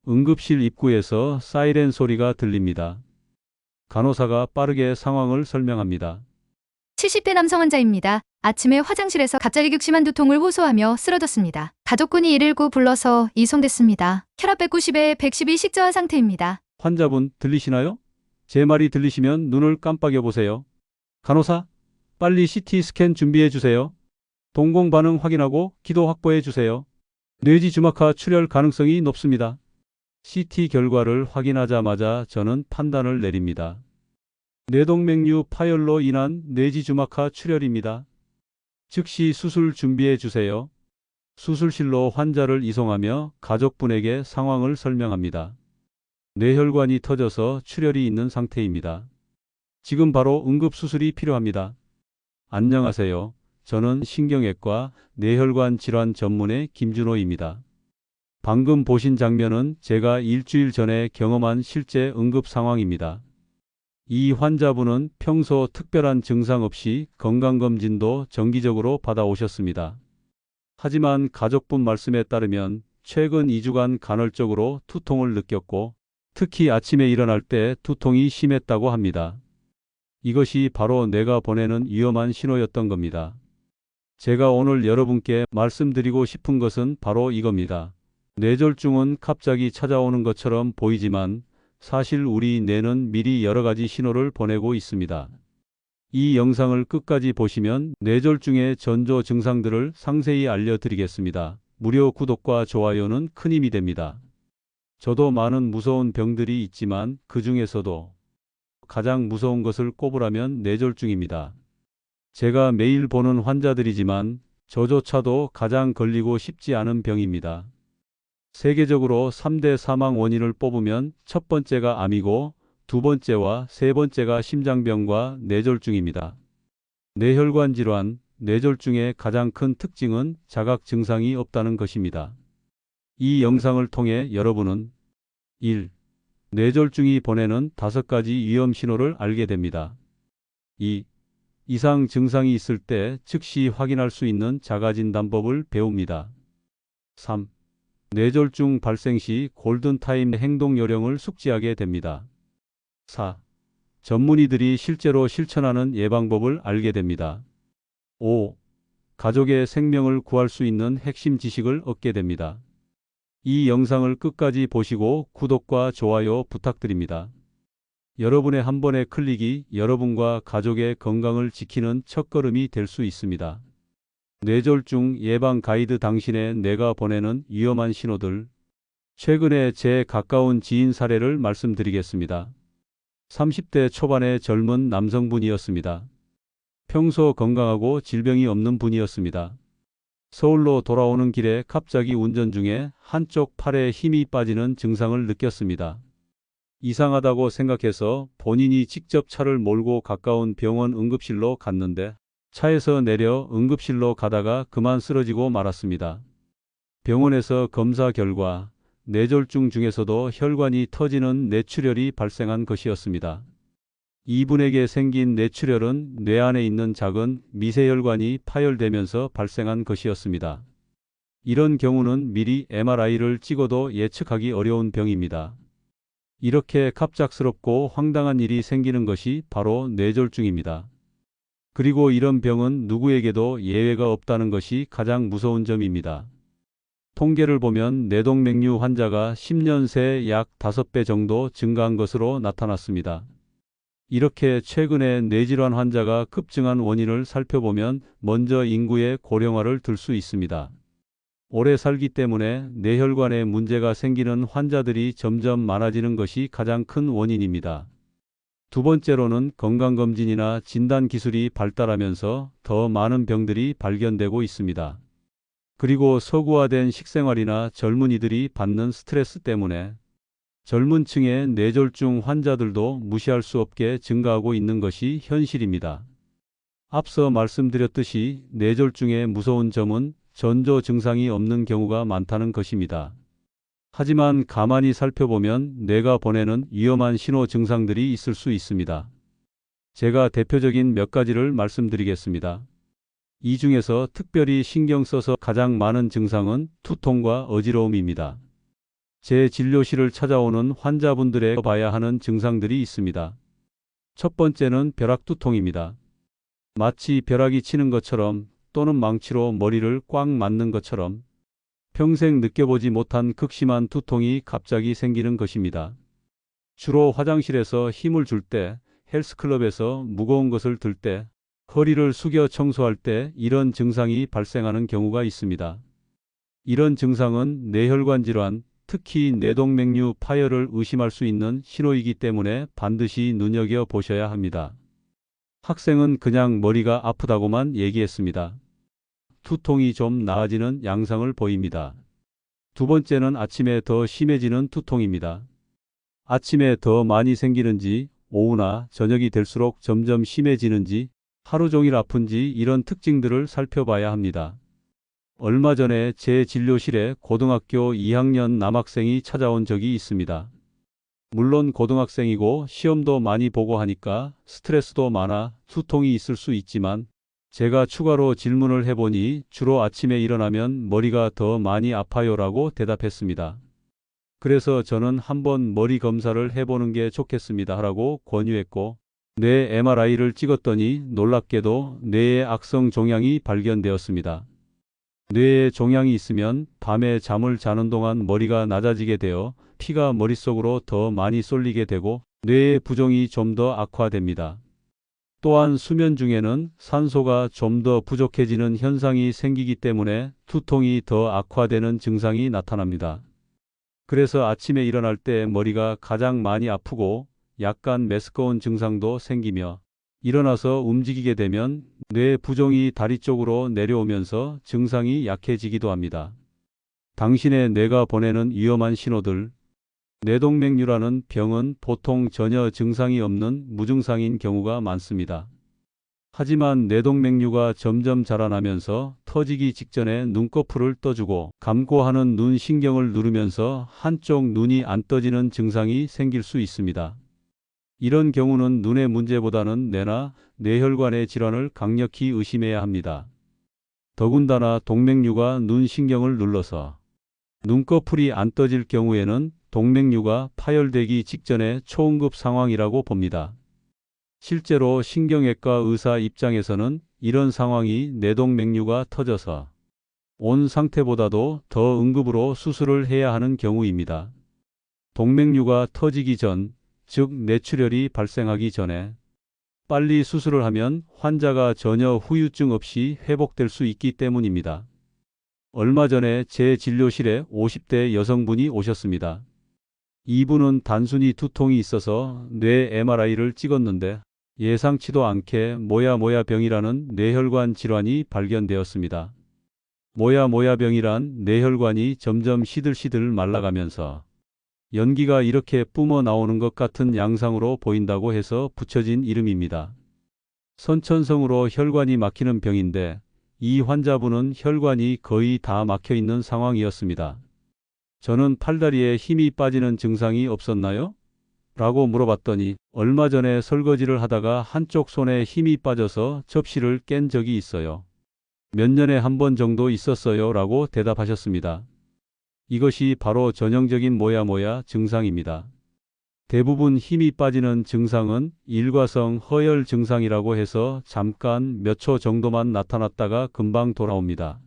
응급실 입구에서 사이렌 소리가 들립니다. 간호사가 빠르게 상황을 설명합니다. 70대 남성 환자입니다. 아침에 화장실에서 갑자기 극심한 두통을 호소하며 쓰러졌습니다. 가족분이 119 불러서 이송됐습니다. 혈압 190에 112 식저하 상태입니다. 환자분 들리시나요? 제 말이 들리시면 눈을 깜빡여 보세요. 간호사, 빨리 CT 스캔 준비해 주세요. 동공 반응 확인하고 기도 확보해 주세요. 뇌지 주막하 출혈 가능성이 높습니다. CT 결과를 확인하자마자 저는 판단을 내립니다. 뇌동맥류 파열로 인한 뇌지 주막하 출혈입니다. 즉시 수술 준비해 주세요. 수술실로 환자를 이송하며 가족분에게 상황을 설명합니다. 뇌혈관이 터져서 출혈이 있는 상태입니다. 지금 바로 응급수술이 필요합니다. 안녕하세요. 저는 신경외과 뇌혈관 질환 전문의 김준호입니다. 방금 보신 장면은 제가 일주일 전에 경험한 실제 응급 상황입니다. 이 환자분은 평소 특별한 증상 없이 건강검진도 정기적으로 받아오셨습니다. 하지만 가족분 말씀에 따르면 최근 2주간 간헐적으로 두통을 느꼈고 특히 아침에 일어날 때 두통이 심했다고 합니다. 이것이 바로 뇌가 보내는 위험한 신호였던 겁니다. 제가 오늘 여러분께 말씀드리고 싶은 것은 바로 이겁니다. 뇌졸중은 갑자기 찾아오는 것처럼 보이지만 사실 우리 뇌는 미리 여러 가지 신호를 보내고 있습니다. 이 영상을 끝까지 보시면 뇌졸중의 전조 증상들을 상세히 알려드리겠습니다. 무료 구독과 좋아요는 큰 힘이 됩니다. 저도 많은 무서운 병들이 있지만 그 중에서도 가장 무서운 것을 꼽으라면 뇌졸중입니다. 제가 매일 보는 환자들이지만 저조차도 가장 걸리고 싶지 않은 병입니다. 세계적으로 3대 사망 원인을 뽑으면 첫 번째가 암이고 두 번째와 세 번째가 심장병과 뇌졸중입니다. 뇌혈관 질환, 뇌졸중의 가장 큰 특징은 자각 증상이 없다는 것입니다. 이 영상을 통해 여러분은 1. 뇌졸중이 보내는 5가지 위험 신호를 알게 됩니다. 2. 이상 증상이 있을 때 즉시 확인할 수 있는 자가진단법을 배웁니다. 3. 뇌졸중 발생 시 골든타임 행동 요령을 숙지하게 됩니다. 4. 전문의들이 실제로 실천하는 예방법을 알게 됩니다. 5. 가족의 생명을 구할 수 있는 핵심 지식을 얻게 됩니다. 이 영상을 끝까지 보시고 구독과 좋아요 부탁드립니다. 여러분의 한 번의 클릭이 여러분과 가족의 건강을 지키는 첫걸음이 될 수 있습니다. 뇌졸중 예방 가이드 당신의 뇌가 보내는 위험한 신호들. 최근에 제 가까운 지인 사례를 말씀드리겠습니다. 30대 초반의 젊은 남성분이었습니다. 평소 건강하고 질병이 없는 분이었습니다. 서울로 돌아오는 길에 갑자기 운전 중에 한쪽 팔에 힘이 빠지는 증상을 느꼈습니다. 이상하다고 생각해서 본인이 직접 차를 몰고 가까운 병원 응급실로 갔는데 차에서 내려 응급실로 가다가 그만 쓰러지고 말았습니다. 병원에서 검사 결과 뇌졸중 중에서도 혈관이 터지는 뇌출혈이 발생한 것이었습니다. 이분에게 생긴 뇌출혈은 뇌 안에 있는 작은 미세혈관이 파열되면서 발생한 것이었습니다. 이런 경우는 미리 MRI를 찍어도 예측하기 어려운 병입니다. 이렇게 갑작스럽고 황당한 일이 생기는 것이 바로 뇌졸중입니다. 그리고 이런 병은 누구에게도 예외가 없다는 것이 가장 무서운 점입니다. 통계를 보면 뇌동맥류 환자가 10년 새 약 5배 정도 증가한 것으로 나타났습니다. 이렇게 최근에 뇌질환 환자가 급증한 원인을 살펴보면 먼저 인구의 고령화를 들 수 있습니다. 오래 살기 때문에 뇌혈관에 문제가 생기는 환자들이 점점 많아지는 것이 가장 큰 원인입니다. 두 번째로는 건강검진이나 진단기술이 발달하면서 더 많은 병들이 발견되고 있습니다. 그리고 서구화된 식생활이나 젊은이들이 받는 스트레스 때문에 젊은 층의 뇌졸중 환자들도 무시할 수 없게 증가하고 있는 것이 현실입니다. 앞서 말씀드렸듯이 뇌졸중의 무서운 점은 전조 증상이 없는 경우가 많다는 것입니다. 하지만 가만히 살펴보면 뇌가 보내는 위험한 신호 증상들이 있을 수 있습니다. 제가 대표적인 몇 가지를 말씀드리겠습니다. 이 중에서 특별히 신경 써서 가장 많은 증상은 두통과 어지러움입니다. 제 진료실을 찾아오는 환자분들의 봐야 하는 증상들이 있습니다. 첫 번째는 벼락두통입니다. 마치 벼락이 치는 것처럼 또는 망치로 머리를 꽉 맞는 것처럼 평생 느껴보지 못한 극심한 두통이 갑자기 생기는 것입니다. 주로 화장실에서 힘을 줄 때, 헬스클럽에서 무거운 것을 들 때, 허리를 숙여 청소할 때 이런 증상이 발생하는 경우가 있습니다. 이런 증상은 뇌혈관 질환, 특히 뇌동맥류 파열을 의심할 수 있는 신호이기 때문에 반드시 눈여겨보셔야 합니다. 학생은 그냥 머리가 아프다고만 얘기했습니다. 두통이 좀 나아지는 양상을 보입니다. 두 번째는 아침에 더 심해지는 두통입니다. 아침에 더 많이 생기는지, 오후나 저녁이 될수록 점점 심해지는지, 하루 종일 아픈지 이런 특징들을 살펴봐야 합니다. 얼마 전에 제 진료실에 고등학교 2학년 남학생이 찾아온 적이 있습니다. 물론 고등학생이고 시험도 많이 보고 하니까 스트레스도 많아 두통이 있을 수 있지만 제가 추가로 질문을 해보니 주로 아침에 일어나면 머리가 더 많이 아파요라고 대답했습니다. 그래서 저는 한번 머리 검사를 해보는 게 좋겠습니다 라고 권유했고 뇌 MRI를 찍었더니 놀랍게도 뇌에 악성 종양이 발견되었습니다. 뇌에 종양이 있으면 밤에 잠을 자는 동안 머리가 낮아지게 되어 피가 머릿속으로 더 많이 쏠리게 되고 뇌의 부종이 좀 더 악화됩니다. 또한 수면 중에는 산소가 좀 더 부족해지는 현상이 생기기 때문에 두통이 더 악화되는 증상이 나타납니다. 그래서 아침에 일어날 때 머리가 가장 많이 아프고 약간 메스꺼운 증상도 생기며 일어나서 움직이게 되면 뇌 부종이 다리 쪽으로 내려오면서 증상이 약해지기도 합니다. 당신의 뇌가 보내는 위험한 신호들. 뇌동맥류라는 병은 보통 전혀 증상이 없는 무증상인 경우가 많습니다. 하지만 뇌동맥류가 점점 자라나면서 터지기 직전에 눈꺼풀을 떠주고 감고 하는 눈 신경을 누르면서 한쪽 눈이 안 떠지는 증상이 생길 수 있습니다. 이런 경우는 눈의 문제보다는 뇌나 뇌혈관의 질환을 강력히 의심해야 합니다. 더군다나 동맥류가 눈 신경을 눌러서 눈꺼풀이 안 떠질 경우에는 동맥류가 파열되기 직전의 초응급 상황이라고 봅니다. 실제로 신경외과 의사 입장에서는 이런 상황이 뇌동맥류가 터져서 온 상태보다도 더 응급으로 수술을 해야 하는 경우입니다. 동맥류가 터지기 전, 즉 뇌출혈이 발생하기 전에 빨리 수술을 하면 환자가 전혀 후유증 없이 회복될 수 있기 때문입니다. 얼마 전에 제 진료실에 50대 여성분이 오셨습니다. 이분은 단순히 두통이 있어서 뇌 MRI를 찍었는데 예상치도 않게 모야모야병이라는 뇌혈관 질환이 발견되었습니다. 모야모야병이란 뇌혈관이 점점 시들시들 말라가면서 연기가 이렇게 뿜어 나오는 것 같은 양상으로 보인다고 해서 붙여진 이름입니다. 선천성으로 혈관이 막히는 병인데 이 환자분은 혈관이 거의 다 막혀 있는 상황이었습니다. 저는 팔다리에 힘이 빠지는 증상이 없었나요? 라고 물어봤더니 얼마 전에 설거지를 하다가 한쪽 손에 힘이 빠져서 접시를 깬 적이 있어요. 몇 년에 한 번 정도 있었어요 라고 대답하셨습니다. 이것이 바로 전형적인 모야모야 증상입니다. 대부분 힘이 빠지는 증상은 일과성 허열 증상이라고 해서 잠깐 몇 초 정도만 나타났다가 금방 돌아옵니다.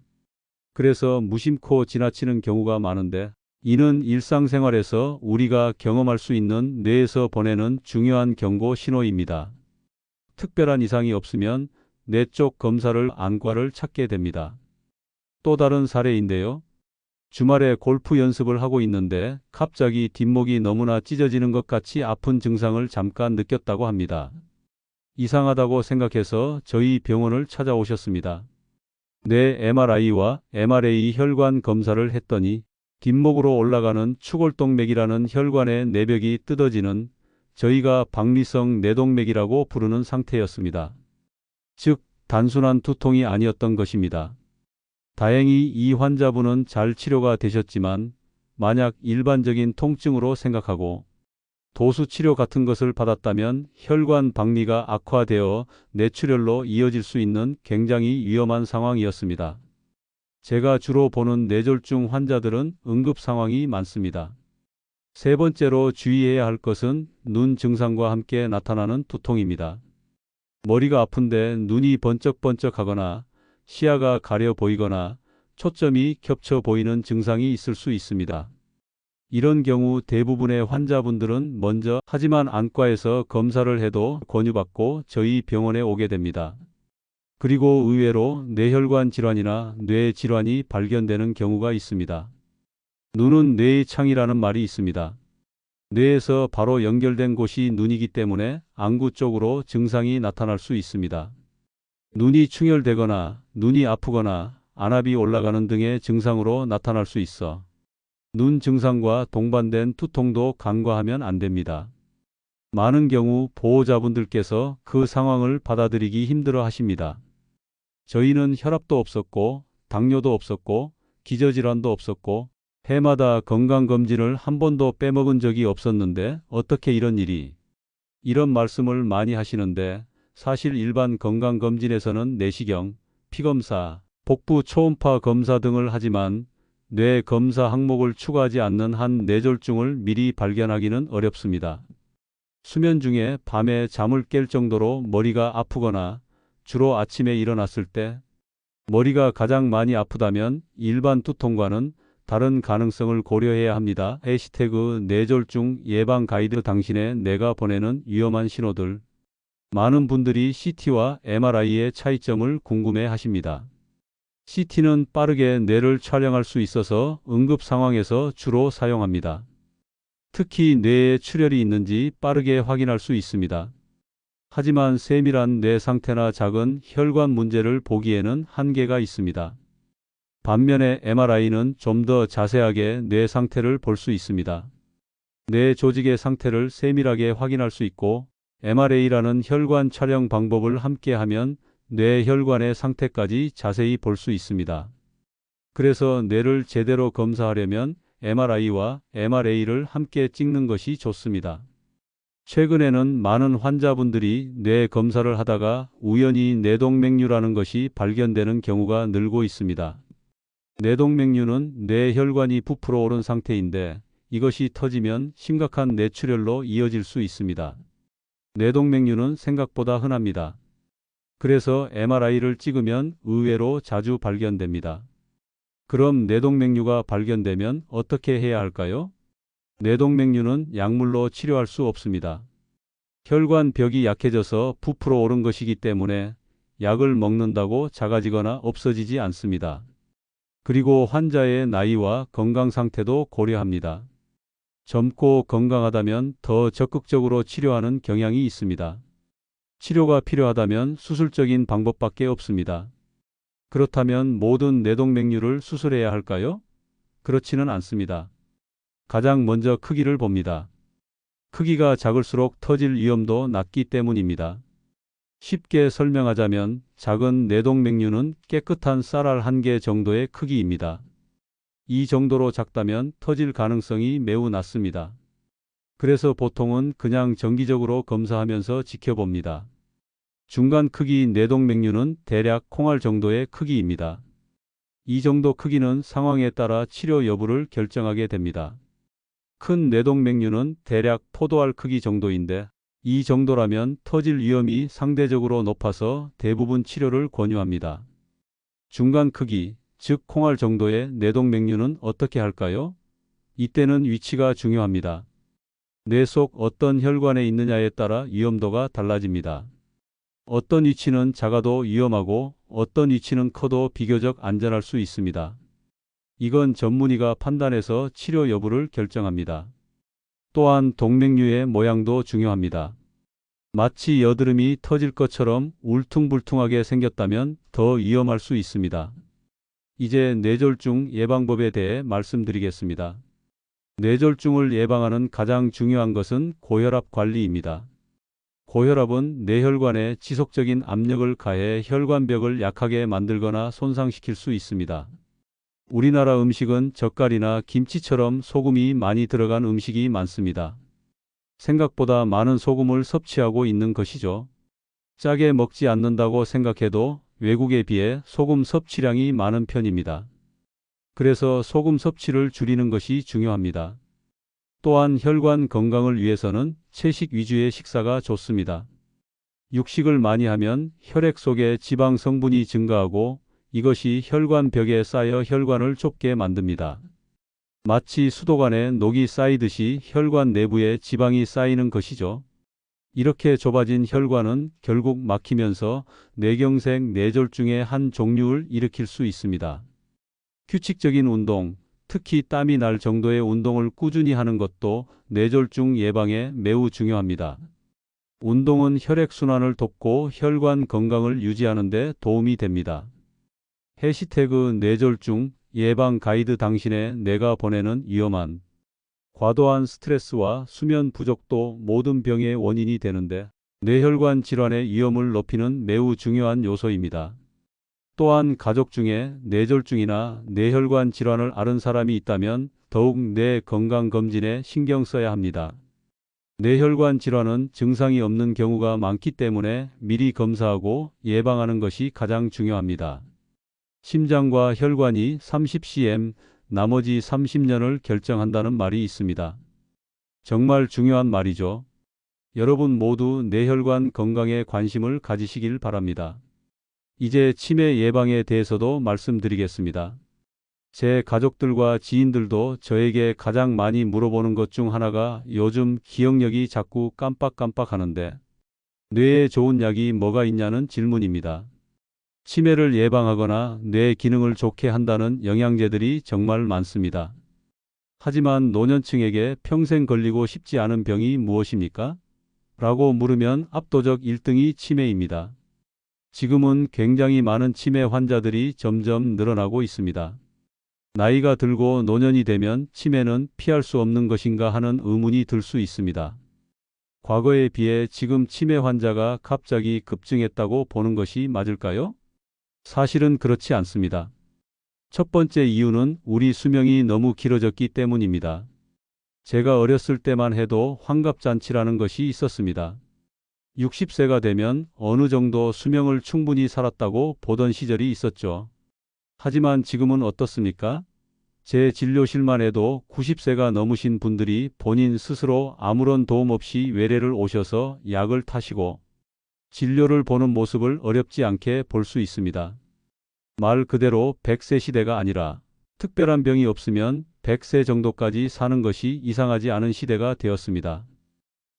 그래서 무심코 지나치는 경우가 많은데 이는 일상생활에서 우리가 경험할 수 있는 뇌에서 보내는 중요한 경고 신호입니다. 특별한 이상이 없으면 뇌 쪽 검사를 안과를 찾게 됩니다. 또 다른 사례인데요. 주말에 골프 연습을 하고 있는데 갑자기 뒷목이 너무나 찢어지는 것 같이 아픈 증상을 잠깐 느꼈다고 합니다. 이상하다고 생각해서 저희 병원을 찾아오셨습니다. 뇌 MRI와 MRA 혈관 검사를 했더니 뒷목으로 올라가는 추골동맥이라는 혈관의 내벽이 뜯어지는 저희가 박리성 뇌동맥이라고 부르는 상태였습니다. 즉 단순한 두통이 아니었던 것입니다. 다행히 이 환자분은 잘 치료가 되셨지만 만약 일반적인 통증으로 생각하고 도수 치료 같은 것을 받았다면 혈관 박리가 악화되어 뇌출혈로 이어질 수 있는 굉장히 위험한 상황이었습니다. 제가 주로 보는 뇌졸중 환자들은 응급 상황이 많습니다. 세 번째로 주의해야 할 것은 눈 증상과 함께 나타나는 두통입니다. 머리가 아픈데 눈이 번쩍번쩍하거나 시야가 가려 보이거나 초점이 겹쳐 보이는 증상이 있을 수 있습니다. 이런 경우 대부분의 환자분들은 먼저 하지만 안과에서 검사를 해도 권유받고 저희 병원에 오게 됩니다. 그리고 의외로 뇌혈관 질환이나 뇌 질환이 발견되는 경우가 있습니다. 눈은 뇌의 창이라는 말이 있습니다. 뇌에서 바로 연결된 곳이 눈이기 때문에 안구 쪽으로 증상이 나타날 수 있습니다. 눈이 충혈되거나 눈이 아프거나 안압이 올라가는 등의 증상으로 나타날 수 있어 눈 증상과 동반된 두통도 간과하면 안 됩니다. 많은 경우 보호자분들께서 그 상황을 받아들이기 힘들어 하십니다. 저희는 혈압도 없었고 당뇨도 없었고 기저질환도 없었고 해마다 건강검진을 한 번도 빼먹은 적이 없었는데 어떻게 이런 일이? 이런 말씀을 많이 하시는데 사실 일반 건강검진에서는 내시경, 피검사, 복부 초음파 검사 등을 하지만 뇌 검사 항목을 추가하지 않는 한 뇌졸중을 미리 발견하기는 어렵습니다. 수면 중에 밤에 잠을 깰 정도로 머리가 아프거나 주로 아침에 일어났을 때 머리가 가장 많이 아프다면 일반 두통과는 다른 가능성을 고려해야 합니다. 해시태그 뇌졸중 예방 가이드 당신의 뇌가 보내는 위험한 신호들. 많은 분들이 CT와 MRI의 차이점을 궁금해 하십니다. CT는 빠르게 뇌를 촬영할 수 있어서 응급 상황에서 주로 사용합니다. 특히 뇌에 출혈이 있는지 빠르게 확인할 수 있습니다. 하지만 세밀한 뇌 상태나 작은 혈관 문제를 보기에는 한계가 있습니다. 반면에 MRI는 좀 더 자세하게 뇌 상태를 볼 수 있습니다. 뇌 조직의 상태를 세밀하게 확인할 수 있고 MRA라는 혈관 촬영 방법을 함께하면 뇌 혈관의 상태까지 자세히 볼 수 있습니다. 그래서 뇌를 제대로 검사하려면 MRI와 MRA를 함께 찍는 것이 좋습니다. 최근에는 많은 환자분들이 뇌 검사를 하다가 우연히 뇌동맥류라는 것이 발견되는 경우가 늘고 있습니다. 뇌동맥류는 뇌혈관이 부풀어 오른 상태인데 이것이 터지면 심각한 뇌출혈로 이어질 수 있습니다. 뇌동맥류는 생각보다 흔합니다. 그래서 MRI를 찍으면 의외로 자주 발견됩니다. 그럼 뇌동맥류가 발견되면 어떻게 해야 할까요? 뇌동맥류는 약물로 치료할 수 없습니다. 혈관 벽이 약해져서 부풀어 오른 것이기 때문에 약을 먹는다고 작아지거나 없어지지 않습니다. 그리고 환자의 나이와 건강 상태도 고려합니다. 젊고 건강하다면 더 적극적으로 치료하는 경향이 있습니다. 치료가 필요하다면 수술적인 방법밖에 없습니다. 그렇다면 모든 뇌동맥류를 수술해야 할까요? 그렇지는 않습니다. 가장 먼저 크기를 봅니다. 크기가 작을수록 터질 위험도 낮기 때문입니다. 쉽게 설명하자면 작은 뇌동맥류는 깨끗한 쌀알 1개 정도의 크기입니다. 이 정도로 작다면 터질 가능성이 매우 낮습니다. 그래서 보통은 그냥 정기적으로 검사하면서 지켜봅니다. 중간 크기 뇌동맥류는 대략 콩알 정도의 크기입니다. 이 정도 크기는 상황에 따라 치료 여부를 결정하게 됩니다. 큰 뇌동맥류는 대략 포도알 크기 정도인데 이 정도라면 터질 위험이 상대적으로 높아서 대부분 치료를 권유합니다. 중간 크기, 즉 콩알 정도의 뇌동맥류는 어떻게 할까요? 이때는 위치가 중요합니다. 뇌 속 어떤 혈관에 있느냐에 따라 위험도가 달라집니다. 어떤 위치는 작아도 위험하고 어떤 위치는 커도 비교적 안전할 수 있습니다. 이건 전문의가 판단해서 치료 여부를 결정합니다. 또한 동맥류의 모양도 중요합니다. 마치 여드름이 터질 것처럼 울퉁불퉁하게 생겼다면 더 위험할 수 있습니다. 이제 뇌졸중 예방법에 대해 말씀드리겠습니다. 뇌졸중을 예방하는 가장 중요한 것은 고혈압 관리입니다. 고혈압은 뇌혈관에 지속적인 압력을 가해 혈관벽을 약하게 만들거나 손상시킬 수 있습니다. 우리나라 음식은 젓갈이나 김치처럼 소금이 많이 들어간 음식이 많습니다. 생각보다 많은 소금을 섭취하고 있는 것이죠. 짜게 먹지 않는다고 생각해도 외국에 비해 소금 섭취량이 많은 편입니다. 그래서 소금 섭취를 줄이는 것이 중요합니다. 또한 혈관 건강을 위해서는 채식 위주의 식사가 좋습니다. 육식을 많이 하면 혈액 속에 지방 성분이 증가하고 이것이 혈관벽에 쌓여 혈관을 좁게 만듭니다. 마치 수도관에 녹이 쌓이듯이 혈관 내부에 지방이 쌓이는 것이죠. 이렇게 좁아진 혈관은 결국 막히면서 뇌경색 뇌졸중의 한 종류를 일으킬 수 있습니다. 규칙적인 운동, 특히 땀이 날 정도의 운동을 꾸준히 하는 것도 뇌졸중 예방에 매우 중요합니다. 운동은 혈액순환을 돕고 혈관 건강을 유지하는 데 도움이 됩니다. 해시태그 뇌졸중 예방 가이드 당신의 뇌가 보내는 위험한 과도한 스트레스와 수면 부족도 모든 병의 원인이 되는데 뇌혈관 질환의 위험을 높이는 매우 중요한 요소입니다. 또한 가족 중에 뇌졸중이나 뇌혈관 질환을 앓은 사람이 있다면 더욱 뇌 건강검진에 신경 써야 합니다. 뇌혈관 질환은 증상이 없는 경우가 많기 때문에 미리 검사하고 예방하는 것이 가장 중요합니다. 심장과 혈관이 30cm, 나머지 30년을 결정한다는 말이 있습니다. 정말 중요한 말이죠. 여러분 모두 뇌혈관 건강에 관심을 가지시길 바랍니다. 이제 치매 예방에 대해서도 말씀드리겠습니다. 제 가족들과 지인들도 저에게 가장 많이 물어보는 것 중 하나가 요즘 기억력이 자꾸 깜빡깜빡 하는데 뇌에 좋은 약이 뭐가 있냐는 질문입니다. 치매를 예방하거나 뇌 기능을 좋게 한다는 영양제들이 정말 많습니다. 하지만 노년층에게 평생 걸리고 싶지 않은 병이 무엇입니까? 라고 물으면 압도적 1등이 치매입니다. 지금은 굉장히 많은 치매 환자들이 점점 늘어나고 있습니다. 나이가 들고 노년이 되면 치매는 피할 수 없는 것인가 하는 의문이 들 수 있습니다. 과거에 비해 지금 치매 환자가 갑자기 급증했다고 보는 것이 맞을까요? 사실은 그렇지 않습니다. 첫 번째 이유는 우리 수명이 너무 길어졌기 때문입니다. 제가 어렸을 때만 해도 환갑잔치라는 것이 있었습니다. 60세가 되면 어느 정도 수명을 충분히 살았다고 보던 시절이 있었죠. 하지만 지금은 어떻습니까? 제 진료실만 해도 90세가 넘으신 분들이 본인 스스로 아무런 도움 없이 외래를 오셔서 약을 타시고 진료를 보는 모습을 어렵지 않게 볼 수 있습니다. 말 그대로 100세 시대가 아니라 특별한 병이 없으면 100세 정도까지 사는 것이 이상하지 않은 시대가 되었습니다.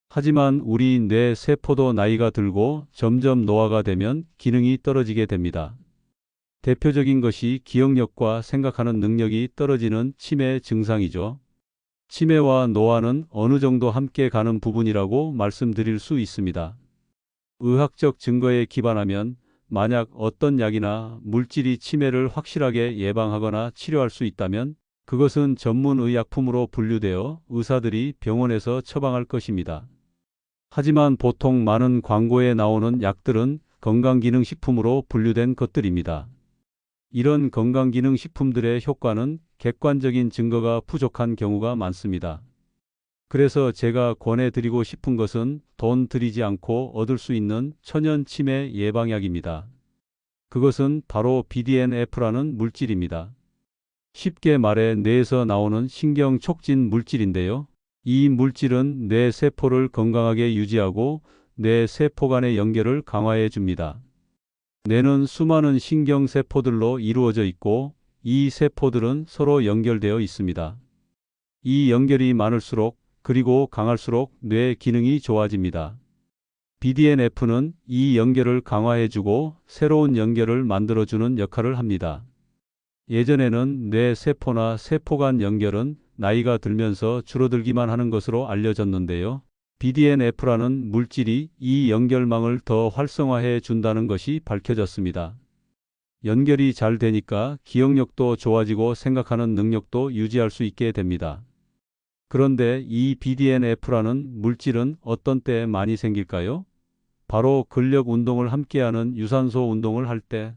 하지만 우리 뇌 세포도 나이가 들고 점점 노화가 되면 기능이 떨어지게 됩니다. 대표적인 것이 기억력과 생각하는 능력이 떨어지는 치매 증상이죠. 치매와 노화는 어느 정도 함께 가는 부분이라고 말씀드릴 수 있습니다. 의학적 증거에 기반하면 만약 어떤 약이나 물질이 치매를 확실하게 예방하거나 치료할 수 있다면 그것은 전문 의약품으로 분류되어 의사들이 병원에서 처방할 것입니다. 하지만 보통 많은 광고에 나오는 약들은 건강기능식품으로 분류된 것들입니다. 이런 건강기능식품들의 효과는 객관적인 증거가 부족한 경우가 많습니다. 그래서 제가 권해드리고 싶은 것은 돈 들이지 않고 얻을 수 있는 천연 치매 예방약입니다. 그것은 바로 BDNF라는 물질입니다. 쉽게 말해 뇌에서 나오는 신경 촉진 물질인데요. 이 물질은 뇌 세포를 건강하게 유지하고 뇌 세포 간의 연결을 강화해 줍니다. 뇌는 수많은 신경 세포들로 이루어져 있고 이 세포들은 서로 연결되어 있습니다. 이 연결이 많을수록 그리고 강할수록 뇌 기능이 좋아집니다. BDNF는 이 연결을 강화해주고 새로운 연결을 만들어주는 역할을 합니다. 예전에는 뇌 세포나 세포 간 연결은 나이가 들면서 줄어들기만 하는 것으로 알려졌는데요. BDNF라는 물질이 이 연결망을 더 활성화해 준다는 것이 밝혀졌습니다. 연결이 잘 되니까 기억력도 좋아지고 생각하는 능력도 유지할 수 있게 됩니다. 그런데 이 BDNF라는 물질은 어떤 때에 많이 생길까요? 바로 근력 운동을 함께하는 유산소 운동을 할 때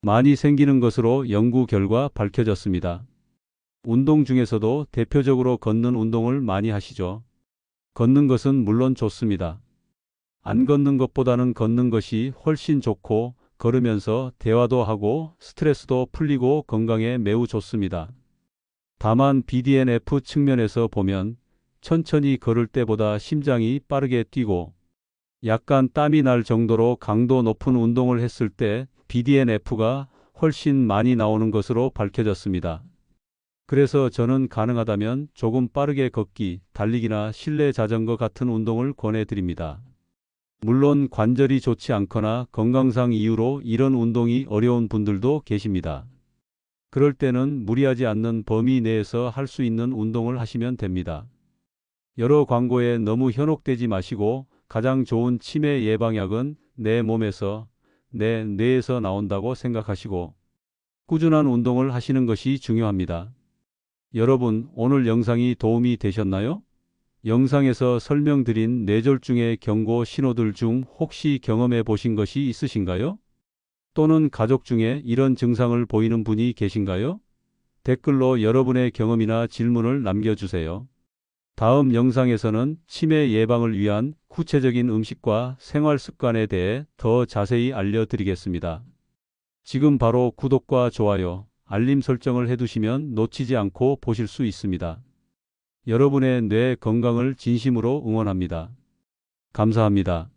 많이 생기는 것으로 연구 결과 밝혀졌습니다. 운동 중에서도 대표적으로 걷는 운동을 많이 하시죠. 걷는 것은 물론 좋습니다. 안 걷는 것보다는 걷는 것이 훨씬 좋고 걸으면서 대화도 하고 스트레스도 풀리고 건강에 매우 좋습니다. 다만 BDNF 측면에서 보면 천천히 걸을 때보다 심장이 빠르게 뛰고 약간 땀이 날 정도로 강도 높은 운동을 했을 때 BDNF가 훨씬 많이 나오는 것으로 밝혀졌습니다. 그래서 저는 가능하다면 조금 빠르게 걷기, 달리기나 실내 자전거 같은 운동을 권해드립니다. 물론 관절이 좋지 않거나 건강상 이유로 이런 운동이 어려운 분들도 계십니다. 그럴 때는 무리하지 않는 범위 내에서 할 수 있는 운동을 하시면 됩니다. 여러 광고에 너무 현혹되지 마시고 가장 좋은 치매 예방약은 내 몸에서, 내 뇌에서 나온다고 생각하시고 꾸준한 운동을 하시는 것이 중요합니다. 여러분, 오늘 영상이 도움이 되셨나요? 영상에서 설명드린 뇌졸중의 경고 신호들 중 혹시 경험해 보신 것이 있으신가요? 또는 가족 중에 이런 증상을 보이는 분이 계신가요? 댓글로 여러분의 경험이나 질문을 남겨주세요. 다음 영상에서는 치매 예방을 위한 구체적인 음식과 생활 습관에 대해 더 자세히 알려드리겠습니다. 지금 바로 구독과 좋아요, 알림 설정을 해두시면 놓치지 않고 보실 수 있습니다. 여러분의 뇌 건강을 진심으로 응원합니다. 감사합니다.